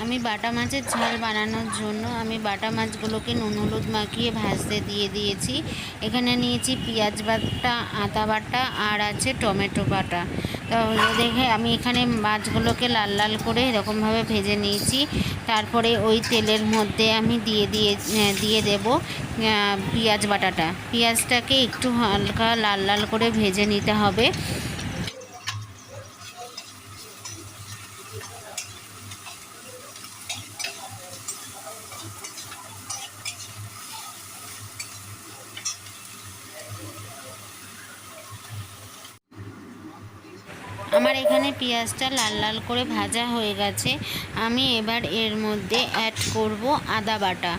আমি বাটা মাছের ঝাল বানানোর জন্য আমি বাটা মাছগুলোকে নুন হলুদ মাখিয়ে ভাজতে দিয়ে দিয়েছি। এখানে নিয়েছি পেঁয়াজ বাটা, আদা বাটা আর আছে টমেটো বাটা। তো দেখে আমি এখানে মাছগুলোকে লাল লাল করে এরকমভাবে ভেজে নিয়েছি। তারপরে ওই তেলের মধ্যে আমি দিয়ে দেব পেঁয়াজ বাটাটা। পেঁয়াজটাকে একটু হালকা লাল লাল করে ভেজে নিতে হবে। আমার এখানে পেঁয়াজটা লাল লাল করে ভাজা হয়ে গেছে। আমি এবার এর মধ্যে অ্যাড করব আদা বাটা।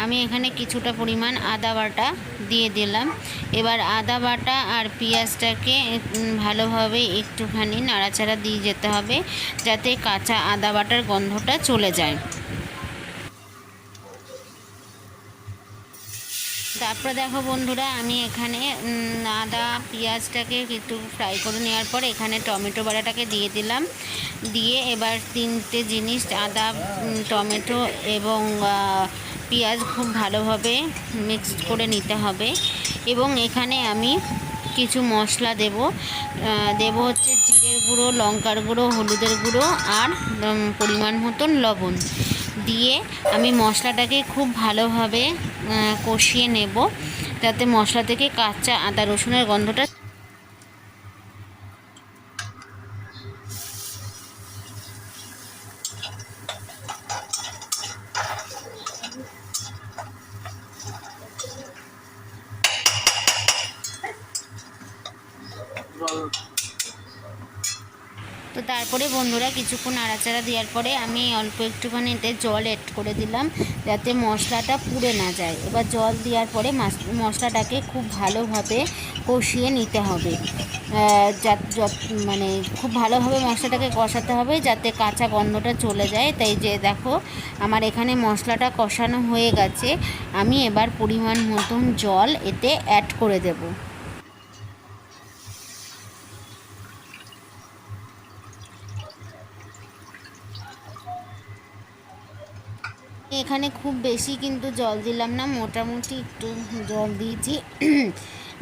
আমি এখানে কিছুটা পরিমাণ আদা বাটা দিয়ে দিলাম। এবার আদা বাটা আর পেঁয়াজটাকে ভালোভাবে একটুখানি নাড়াচাড়া দিয়ে যেতে হবে, যাতে কাঁচা আদা বাটার গন্ধটা চলে যায়। তারপরে দেখো বন্ধুরা, আমি এখানে আদা পেঁয়াজটাকে একটু ফ্রাই করে নেওয়ার পর এখানে টমেটো বাটাটাকে দিয়ে দিলাম। দিয়ে এবার তিনটে জিনিস আদা, টমেটো এবং পেঁয়াজ খুব ভালোভাবে মিক্সড করে নিতে হবে। এবং এখানে আমি কিছু মশলা দেব হচ্ছে জিরের গুঁড়ো, লঙ্কার গুঁড়ো, হলুদের গুঁড়ো আর পরিমাণ মতন লবণ দিয়ে আমি মশলাটাকে খুব ভালোভাবে কষিয়ে নেব, যাতে মশলা থেকে কাঁচা আদা রসুনের গন্ধটা। তো তারপরে বন্ধুরা কিছুক্ষণ নাড়াচাড়া দেওয়ার পরে আমি অল্প একটুখানিতে জল অ্যাড করে দিলাম, যাতে মশলাটা পুড়ে না যায়। এবার জল দেওয়ার পরে মশলাটাকে খুব ভালোভাবে কষিয়ে নিতে হবে। মানে খুব ভালোভাবে মশলাটাকে কষাতে হবে, যাতে কাঁচা গন্ধটা চলে যায়। তাই যে দেখো, আমার এখানে মশলাটা কষানো হয়ে গেছে। আমি এবার পরিমাণ মতন জল এতে অ্যাড করে দেবো। এখানে খুব বেশি কিন্তু জল দিলাম না, মোটামুটি একটু জল দিয়েছি,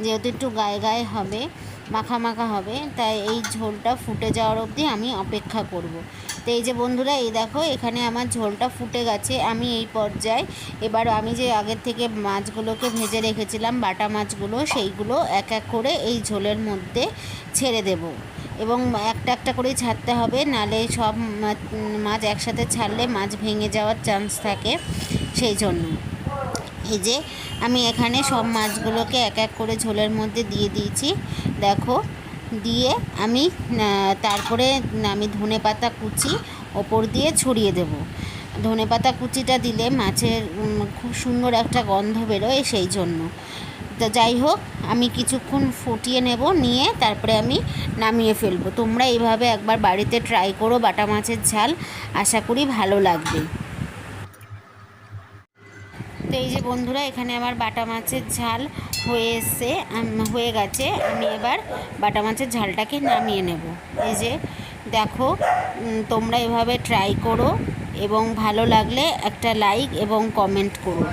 যেহেতু একটু গায়ে গায়ে হবে, মাখা মাখা হবে, তাই এই ঝোলটা ফুটে যাওয়ার অবধি আমি অপেক্ষা করব। তো এই যে বন্ধুরা, এই দেখো এখানে আমার ঝোলটা ফুটে গেছে। আমি এই পর্যায়ে এবার আমি যে আগের থেকে মাছগুলোকে ভেজে রেখেছিলাম, বাটা মাছগুলো, সেইগুলো এক এক করে এই ঝোলের মধ্যে ছেড়ে দেব। এবং একটা একটা করেই ছাড়তে হবে, নালে সব মাছ একসাথে ছাড়লে মাছ ভেঙে যাওয়ার চান্স থাকে। সেই জন্য এই যে আমি এখানে সব মাছগুলোকে এক এক করে ঝোলের মধ্যে দিয়ে দিয়েছি। দেখো, দিয়ে আমি তারপরে আমি ধনেপাতা কুচি ওপর দিয়ে ছড়িয়ে দেব। ধনেপাতা কুচিটা দিলে মাছের খুব সুন্দর একটা গন্ধ বেরোয়, সেই জন্য। তো যাই হোক, আমি কিছুক্ষণ ফুটিয়ে নেব, নিয়ে তারপরে আমি নামিয়ে ফেলবো। তোমরা এইভাবে একবার বাড়িতে ট্রাই করো বাটা মাছের ঝাল, আশা করি ভালো লাগবে। তো এই যে বন্ধুরা, এখানে আমার বাটা মাছের ঝাল হয়ে গেছে। আমি এবার বাটা মাছের ঝালটাকে নামিয়ে নেব। এই যে দেখো, তোমরা এভাবে ট্রাই করো এবং ভালো লাগলে একটা লাইক এবং কমেন্ট করো।